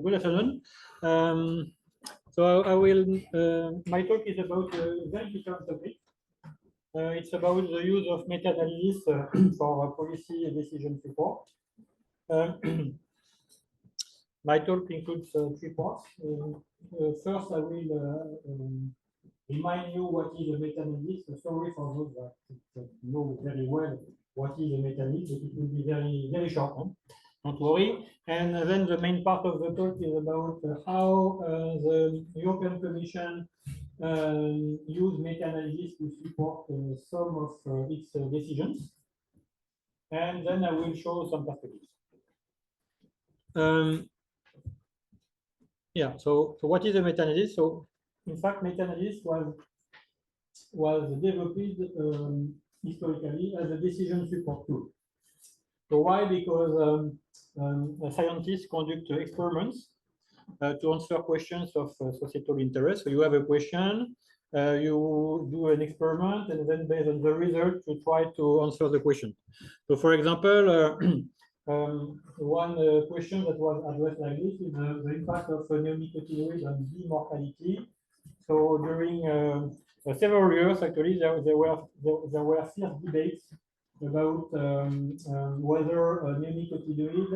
Good afternoon. So I will. My talk is about a very different topic. It's about the use of meta-analysis for policy decision support. My talk includes 3 parts. First, I will remind you what is a meta-analysis. Sorry for those that know very well what is a meta-analysis, but it will be very short. Huh? Don't worry. And then the main part of the talk is about how the European Commission use meta-analysis to support some of its decisions. And then I will show some perspectives. Yeah, so what is a meta-analysis? So in fact, meta-analysis was developed historically as a decision support tool. So why? Because scientists conduct experiments to answer questions of societal interest. So you have a question, you do an experiment, and then based on the result, you try to answer the question. So for example, one question that was addressed like this is the impact of neonicotinoids on bee mortality. So during several years, actually, there were fierce debates about whether neonicotinoid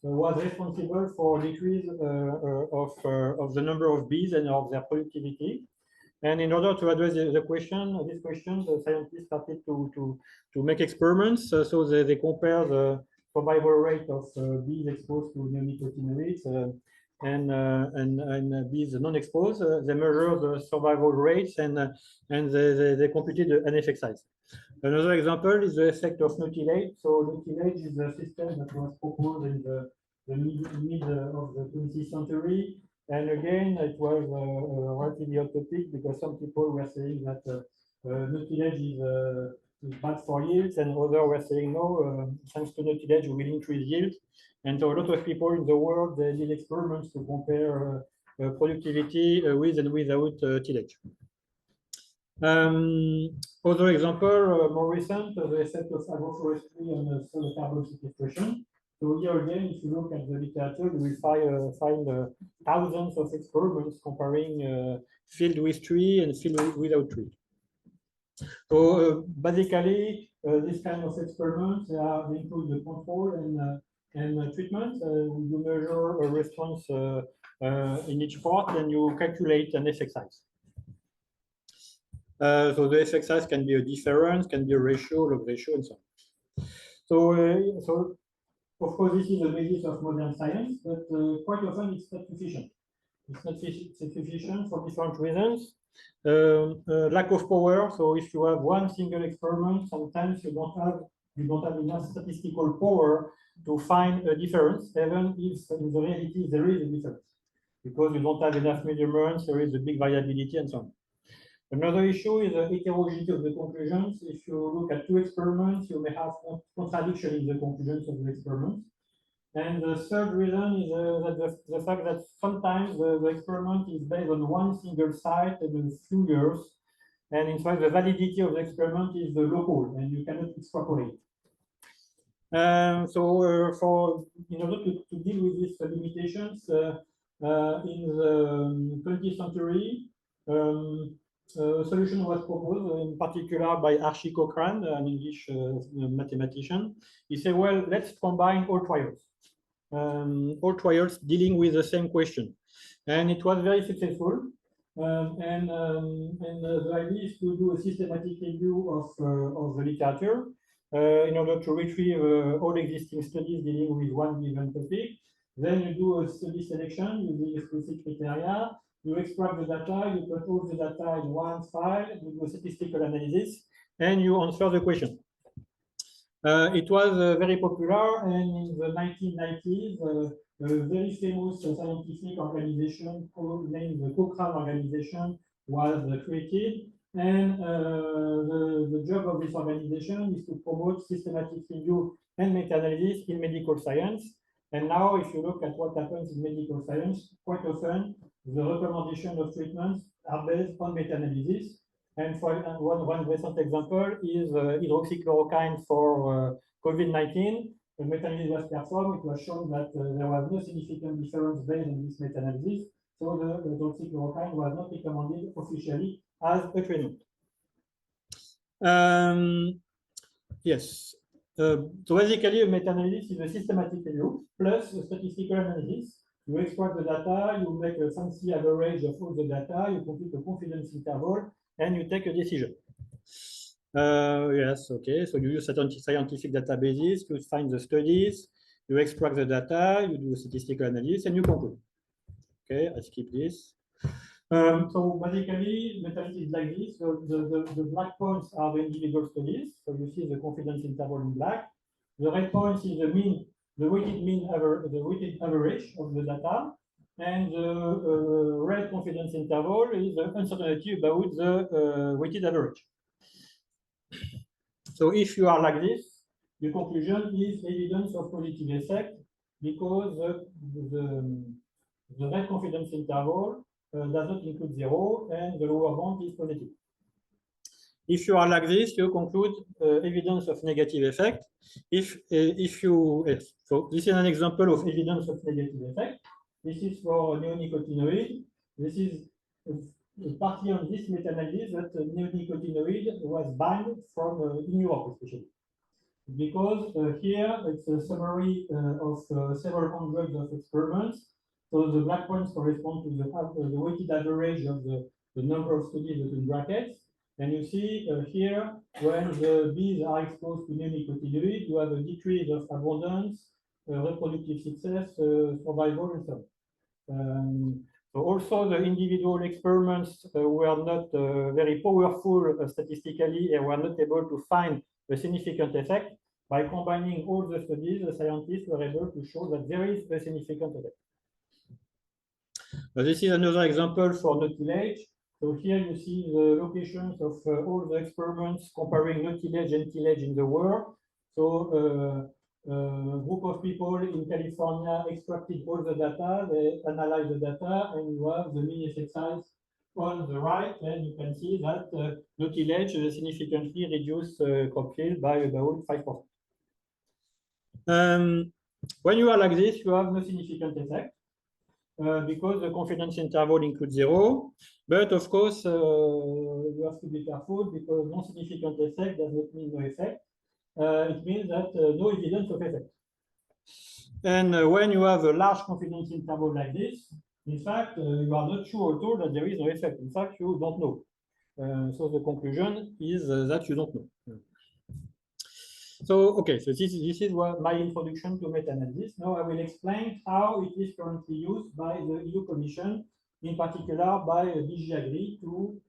was responsible for decrease of the number of bees and of their productivity. And in order to address this question, the scientists started to make experiments. So they compare the survival rate of bees exposed to neonicotinoids and bees non-exposed. They measure the survival rates and they computed an effect size. Another example is the effect of nucleate. So nucleate is a system that was proposed in the mid of the 20th century. And again, it was relatively hot topic because some people were saying that nucleate is bad for yields, and others were saying no, thanks to nucleate, we will increase yield. And so a lot of people in the world they did experiments to compare productivity with and without tillage. Other example, more recent, the effect of agroforestry on soil carbon sequestration. So here again, if you look at the literature, you will find thousands of experiments comparing field with tree and field without tree. So basically, this kind of experiments they include the control and treatment. You measure a response in each part, and you calculate an effect size. So the effect size can be a difference, can be a ratio, log ratio, and so on. So of course, this is the basis of modern science, but quite often it's not sufficient. It's not sufficient for different reasons. Lack of power. So if you have one single experiment, sometimes you don't have enough statistical power to find a difference, even if in the reality there is a difference, because you don't have enough measurements, there is a big variability, and so on. Another issue is the heterogeneity of the conclusions. If you look at 2 experiments, you may have contradiction in the conclusions of the experiments. And the third reason is that the fact that sometimes the experiment is based on one single site and a few years. And in fact, the validity of the experiment is the local, and you cannot extrapolate. In order to deal with these limitations, in the 20th century, a solution was proposed, in particular by Archie Cochrane, an English mathematician. He said, well, let's combine all trials dealing with the same question. And it was very successful. The idea is to do a systematic review of the literature in order to retrieve all existing studies dealing with one given topic. Then you do a study selection using explicit criteria. You extract the data, you put all the data in one file, you do a statistical analysis, and you answer the question. It was very popular, and in the 1990s, a very famous scientific organization named the Cochrane Organization was created. And the job of this organization is to promote systematic review and meta-analysis in medical science. And now, if you look at what happens in medical science, quite often the recommendation of treatments are based on meta-analysis. And for one recent example is hydroxychloroquine for COVID-19. the meta-analysis was performed, it was shown that there was no significant difference based on this meta-analysis. So the hydroxychloroquine was not recommended officially as a treatment. Yes. So basically, a meta-analysis is a systematic review plus a statistical analysis. You extract the data, you make a fancy average of all the data, you compute a confidence interval, and you take a decision. Yes, okay. So you use scientific databases to find the studies, you extract the data, you do a statistical analysis, and you conclude. Okay, I skip this. So basically, meta-analysis is like this. So the black points are the individual studies. So you see the confidence interval in black. The red points is the mean, the weighted average of the data, and the red confidence interval is the uncertainty about the weighted average. So if you are like this, the conclusion is evidence of positive effect because the red confidence interval does not include 0 and the lower bound is positive. If you are like this, you conclude evidence of negative effect. So this is an example of evidence of negative effect. This is for neonicotinoid. This is partly on this meta-analysis that neonicotinoid was banned from in Europe especially. Because here it's a summary of several hundreds of experiments. So the black points correspond to the weighted average of the number of studies between brackets. And you see here, when the bees are exposed to neonicotinoid, you have a decrease of abundance, reproductive success, survival, and so on. So also the individual experiments were not very powerful statistically and were not able to find a significant effect. By combining all the studies, the scientists were able to show that there is a significant effect. This is another example for no tillage. So here you see the locations of all the experiments comparing no tillage and tillage in the world. So a group of people in California extracted all the data, they analyzed the data, and you have the mean effect size on the right, and you can see that no tillage significantly reduced crop yield by about 5%. When you are like this, you have no significant effect. Because the confidence interval includes 0. But of course, you have to be careful because no significant effect does not mean no effect. It means that no evidence of effect. And when you have a large confidence interval like this, in fact, you are not sure at all that there is no effect. In fact, you don't know. So the conclusion is that you don't know. So, okay, so this is what my introduction to meta-analysis. Now I will explain how it is currently used by the EU Commission, in particular by DG Agri, to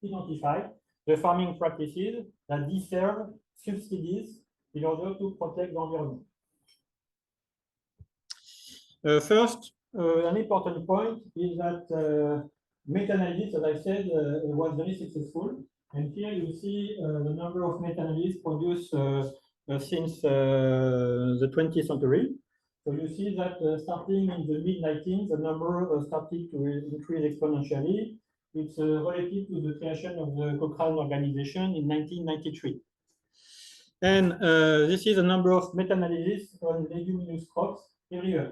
identify the farming practices that deserve subsidies in order to protect the environment. First, an important point is that meta-analysis, as I said, was very successful. And here you see the number of meta-analyses produced since the 20th century. So you see that starting in the mid-19th, the number started to increase exponentially. It's related to the creation of the Cochrane organization in 1993. And this is a number of meta-analyses on leguminous crops every year.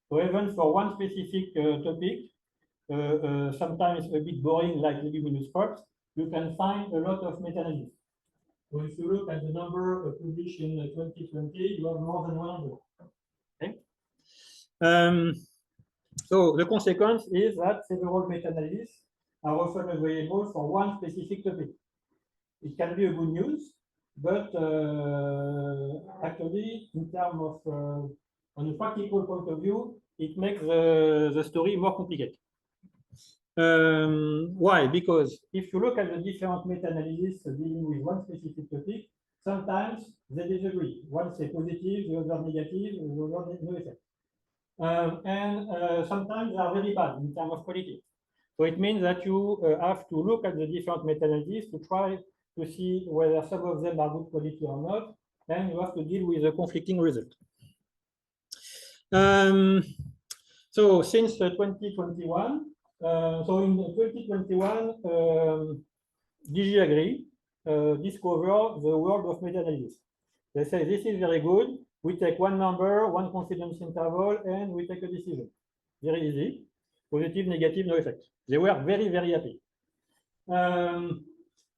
So even for one specific topic, sometimes a bit boring like leguminous crops, you can find a lot of meta-analysis. So if you look at the number published in 2020, you have more than 100. Okay? So the consequence is that several meta-analyses are often available for one specific topic. It can be a good news, but actually, in terms of, on a practical point of view, it makes the story more complicated. Why? Because if you look at the different meta-analyses dealing with one specific topic, sometimes they disagree. One say positive, the other negative, the other no effect. And sometimes they are very bad in terms of quality. So it means that you have to look at the different meta-analyses to try to see whether some of them are good quality or not, and you have to deal with a conflicting result. So since 2021, so in 2021, DG Agri discovered the world of meta-analysis. They say this is very good. we take one number, one confidence interval, and we take a decision. Very easy. Positive, negative, no effect. They were very, very happy.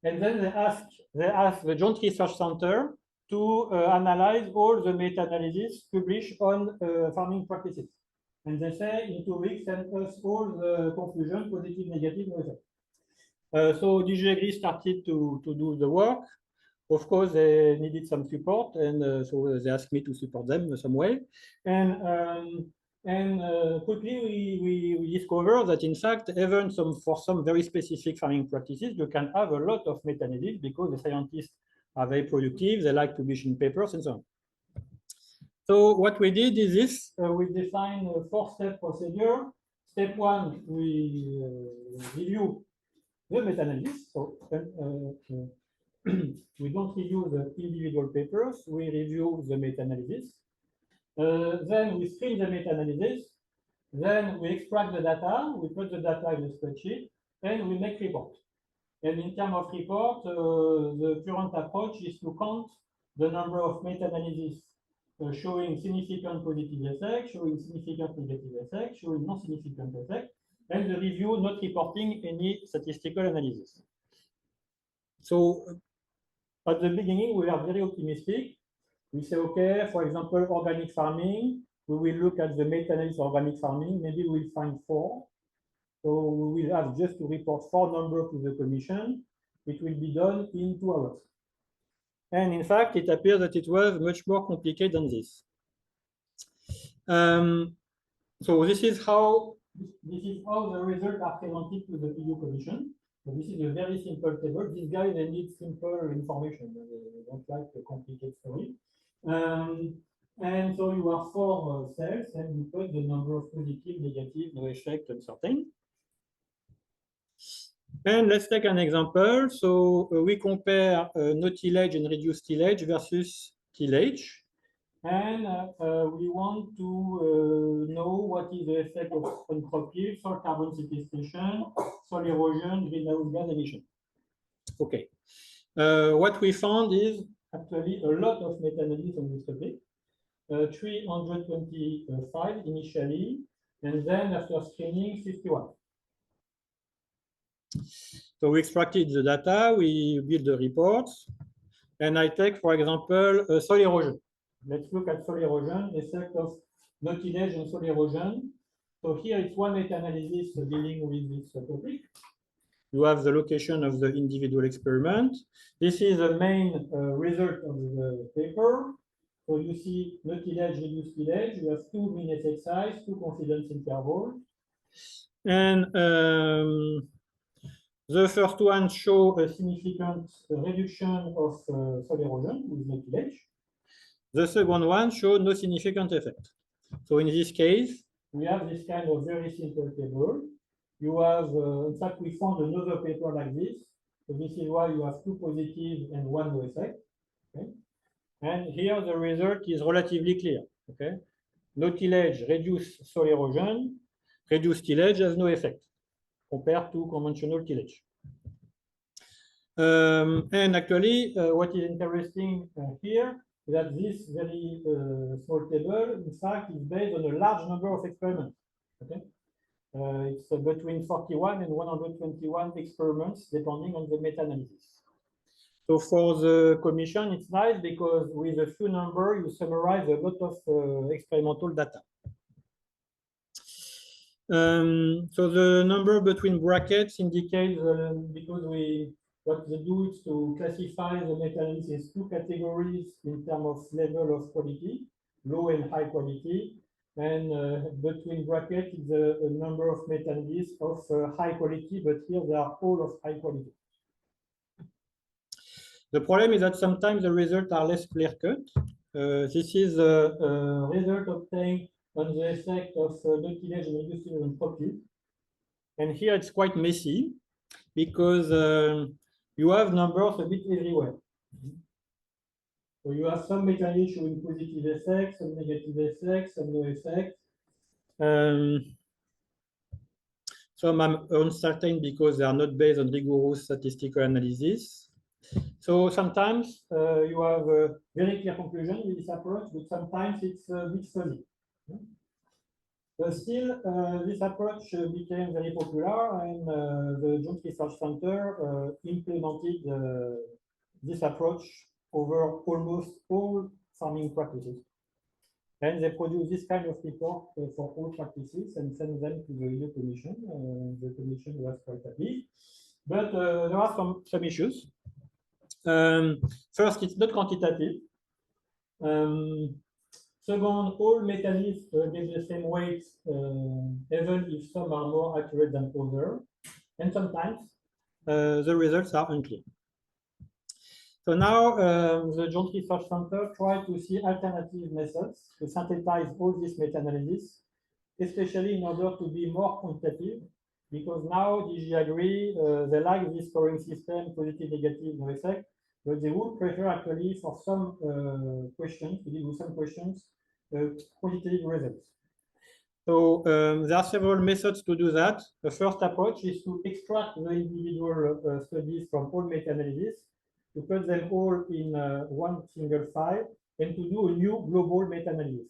And then they asked the Joint Research Center to analyze all the meta-analyses published on farming practices. And they say in 2 weeks, send us all the conclusion, positive, negative, no effect. So DGAGRI started to do the work. Of course, they needed some support, and so they asked me to support them in some way. And quickly we discover that in fact, even for some very specific farming practices, you can have a lot of meta-analysis because the scientists are very productive, they like publishing papers and so on. So what we did is this, we defined a 4-step procedure. Step 1, we review the meta-analysis. So we don't review the individual papers, we review the meta-analysis. Then we screen the meta-analysis, then we extract the data, we put the data in a spreadsheet, and we make report. And in terms of report, the current approach is to count the number of meta-analyses showing significant positive effect, showing significant negative effect, showing non-significant effect, and the review not reporting any statistical analysis. So at the beginning, we are very optimistic. We say, okay, for example, organic farming, we will look at the meta-analysis of organic farming, maybe we'll find 4. So we will have just to report 4 numbers to the commission. It will be done in 2 hours. And in fact, it appears that it was much more complicated than this. So this is how the results are presented to the EU Commission. So this is a very simple table. These guys, they need simple information. They don't like a complicated story. And so you have 4 cells, and you put the number of positive, negative, no effect, and something. And let's take an example. So we compare no tillage and reduced tillage versus tillage. And we want to know what is the effect of on-crop yield, soil carbon sequestration, soil erosion, greenhouse gas emission. Okay. What we found is actually a lot of meta-analysis on this topic. 325 initially, and then after screening, 51. So we extracted the data, we build the reports, and I take, for example, soil erosion. Let's look at soil erosion, effect of no tillage and soil erosion. So here it's one meta-analysis dealing with this topic. You have the location of the individual experiment. This is the main result of the paper. So you see no tillage, reduced tillage. You have 2 mean effect size, 2 confidence intervals. And the first one shows a significant reduction of soil erosion with no tillage. The second one shows no significant effect. So in this case, we have this kind of very simple table. You have, in fact, we found another paper like this. So this is why you have 2 positive and 1 no effect. Okay? And here the result is relatively clear. Okay? No tillage reduce soil erosion, reduced tillage has no effect compared to conventional tillage. And actually, what is interesting here is that this very small table, in fact, is based on a large number of experiments. Okay? It's between 41 and 121 experiments, depending on the meta-analysis. So for the commission, it's nice because with a few numbers, you summarize a lot of experimental data. So the number between brackets indicates because what they do is to classify the meta-analysis 2 categories in terms of level of quality, low and high quality. And between brackets is a number of meta-analyses of high quality, but here they are all of high quality. The problem is that sometimes the results are less clear-cut. This is a result obtained on the effect of no tillage and reduced tillage on crop yield. And here it's quite messy because you have numbers a bit everywhere. So you have some meta-analyses showing positive effects, some negative effects, some no effects. Some are uncertain because they are not based on rigorous statistical analysis. So sometimes you have a very clear conclusion with this approach, but sometimes it's a bit fuzzy. Still, this approach became very popular, and the Joint Research Center implemented this approach over almost all farming practices. And they produce this kind of report for all practices and send them to the EU Commission. The Commission was quite happy. But there are some issues. First, it's not quantitative. Second, all meta-analyses give the same weight, even if some are more accurate than others. And sometimes the results are unclear. So now the Joint Research Center tried to see alternative methods to synthesize all these meta-analyses, especially in order to be more quantitative, because now DG Agri, they like this scoring system, positive, negative, no effect, but they would prefer actually for some questions, to deal with some questions, quantitative results. So there are several methods to do that. The first approach is to extract the individual studies from all meta-analyses, to put them all in one single file, and to do a new global meta-analysis.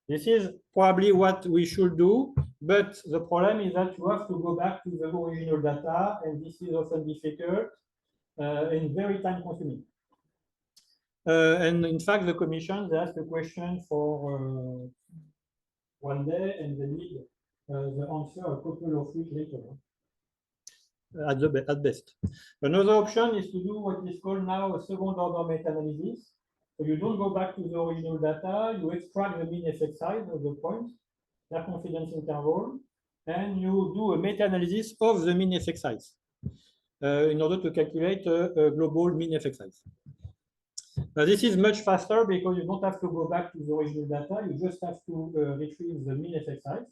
This is probably what we should do, but the problem is that you have to go back to the original data, and this is often difficult and very time-consuming. And in fact, the Commission, they asked a question for one day, and they need the answer a couple of weeks later. At best. Another option is to do what is called now a second-order meta-analysis. So you don't go back to the original data, you extract the mean effect size of the points, their confidence interval, and you do a meta-analysis of the mean effect size in order to calculate a global mean effect size. This is much faster because you don't have to go back to the original data, you just have to retrieve the mean effect size.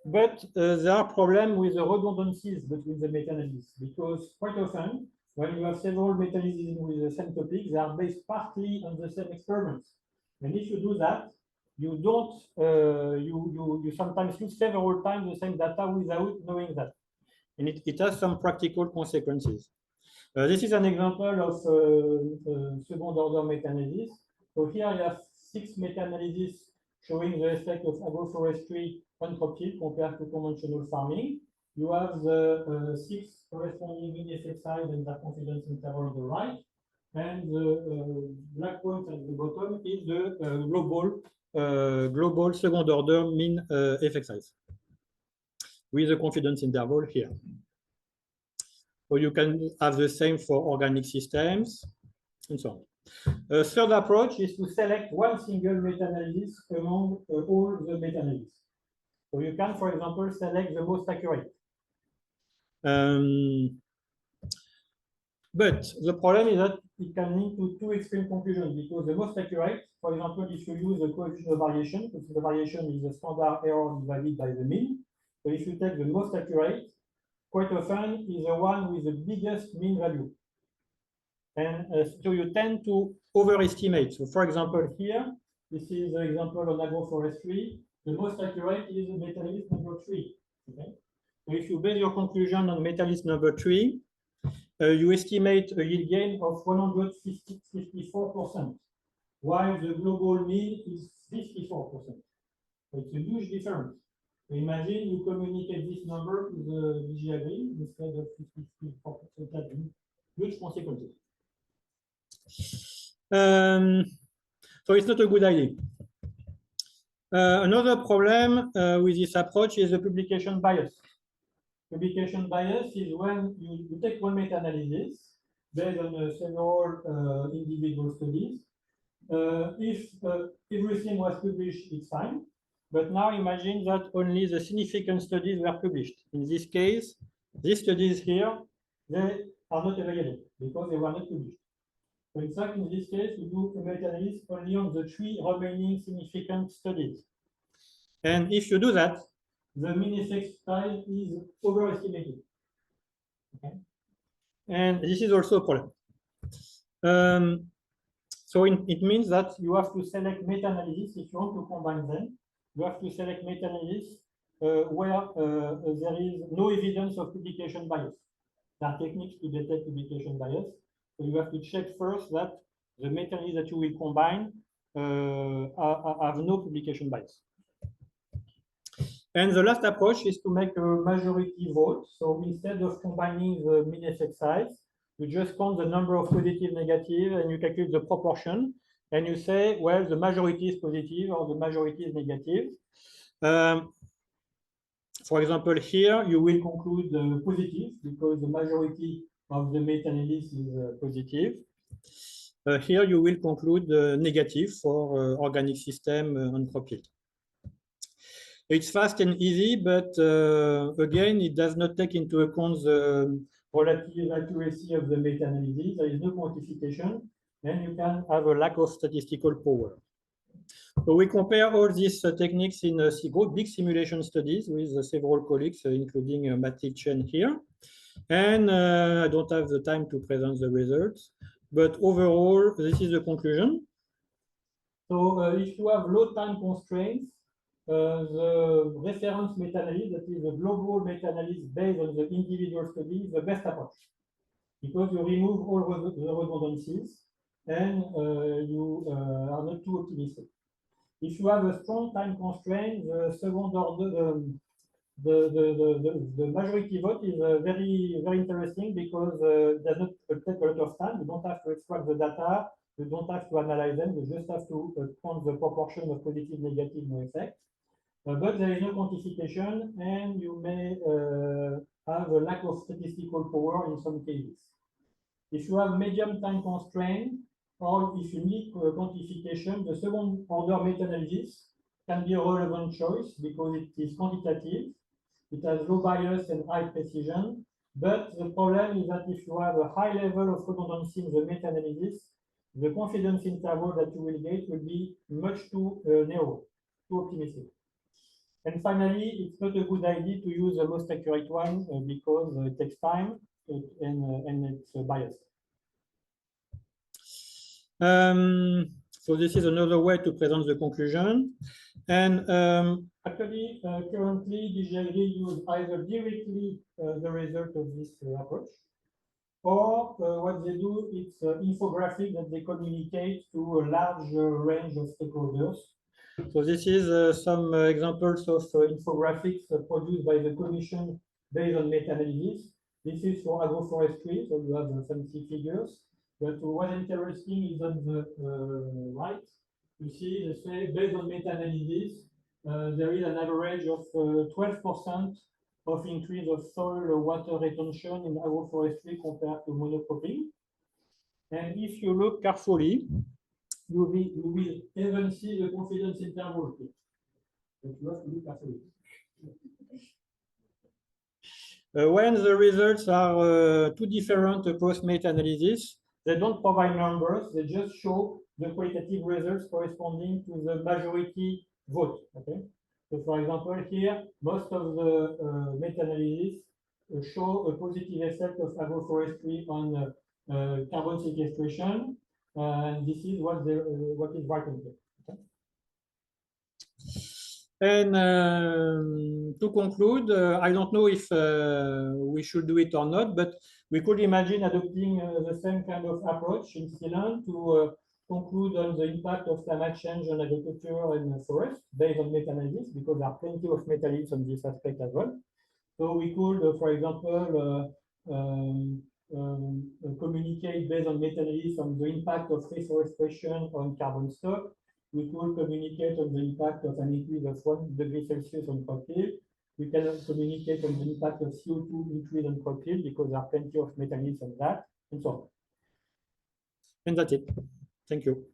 But there are problems with the redundancies between the meta-analyses, because quite often, when you have several meta-analyses with the same topic, they are based partly on the same experiments. And if you do that, you don't, you sometimes use several times the same data without knowing that. And it has some practical consequences. This is an example of second-order meta-analysis. So here I have 6 meta-analyses showing the effect of agroforestry on crop yield compared to conventional farming. You have the 6 corresponding mean effect size and the confidence interval on the right, and the black point at the bottom is the global second-order mean effect size with the confidence interval here. So you can have the same for organic systems and so on. A third approach is to select one single meta-analysis among all the meta-analyses. So you can, for example, select the most accurate. But the problem is that it can lead to 2 extreme conclusions, because the most accurate, for example, if you use the coefficient of variation, because the variation is the standard error divided by the mean. So if you take the most accurate, quite often is the one with the biggest mean value. And so you tend to overestimate. So for example, here, this is the example on agroforestry. The most accurate is meta-analysis number 3. Okay? So if you base your conclusion on meta-analysis number 3, you estimate a yield gain of 154%, while the global mean is 54%. So it's a huge difference. So imagine you communicate this number to the DG Agri instead of 54%. That huge consequences. So it's not a good idea. Another problem with this approach is the publication bias. Publication bias is when you take one meta-analysis based on several individual studies. If everything was published, it's fine. But now imagine that only the significant studies were published. In this case, these studies here, they are not available because they were not published. So in fact, in this case, we do a meta-analysis only on the 3 remaining significant studies. And if you do that, the mean effect size is overestimated. Okay? And this is also a problem. So it means that you have to select meta-analysis if you want to combine them. You have to select meta-analysis where there is no evidence of publication bias. There are techniques to detect publication bias. So you have to check first that the meta-analyses that you will combine have no publication bias. And the last approach is to make a majority vote. So instead of combining the mean effect size, you just count the number of positive, negative, and you calculate the proportion. And you say, well, the majority is positive or the majority is negative. For example, here you will conclude positive because the majority of the meta-analysis is positive. Here you will conclude negative for organic system on crop yield. It's fast and easy, but again, it does not take into account the relative accuracy of the meta-analysis. There is no quantification, and you can have a lack of statistical power. So we compare all these techniques in big simulation studies with several colleagues, including Mathilde Chen here. And I don't have the time to present the results, but overall, this is the conclusion. So if you have low time constraints, the reference meta-analysis, that is the global meta-analysis based on the individual study, is the best approach because you remove all the redundancies and you are not too optimistic. If you have a strong time constraint, the second order, the majority vote is very interesting because it does not take a lot of time. You don't have to extract the data, you don't have to analyze them, you just have to count the proportion of positive, negative, no effect. But there is no quantification, and you may have a lack of statistical power in some cases. If you have medium time constraint, or if you need quantification, the second order meta-analysis can be a relevant choice because it is quantitative, it has low bias and high precision. But the problem is that if you have a high level of redundancy in the meta-analysis, the confidence interval that you will get will be much too narrow, too optimistic. And finally, it's not a good idea to use the most accurate one because it takes time and it's biased. So this is another way to present the conclusion. And actually, currently, DJID use either directly the result of this approach, or what they do, it's infographic that they communicate to a large range of stakeholders. So this is some examples of infographics produced by the Commission based on meta-analysis. This is for agroforestry, so you have fancy figures. But what's interesting is on the right, you see they say based on meta-analysis, there is an average of 12% of increase of soil water retention in agroforestry compared to monocropping. And if you look carefully, you will even see the confidence interval. But you have to look carefully. When the results are too different across meta-analysis, they don't provide numbers, they just show the qualitative results corresponding to the majority vote. Okay? So for example, here, most of the meta-analysis show a positive effect of agroforestry on carbon sequestration. And this is what is written here. Okay? And to conclude, I don't know if we should do it or not, but we could imagine adopting the same kind of approach in Finland to conclude on the impact of climate change on agriculture and forest based on meta-analysis, because there are plenty of meta-analysis on this aspect as well. So we could, for example, communicate based on meta-analysis on the impact of reforestation on carbon stock. We could communicate on the impact of an increase of 1 degree Celsius on crop yield. We can communicate on the impact of CO2 increase on crop yield because there are plenty of meta-analysis on that, and so on. And that's it. Thank you.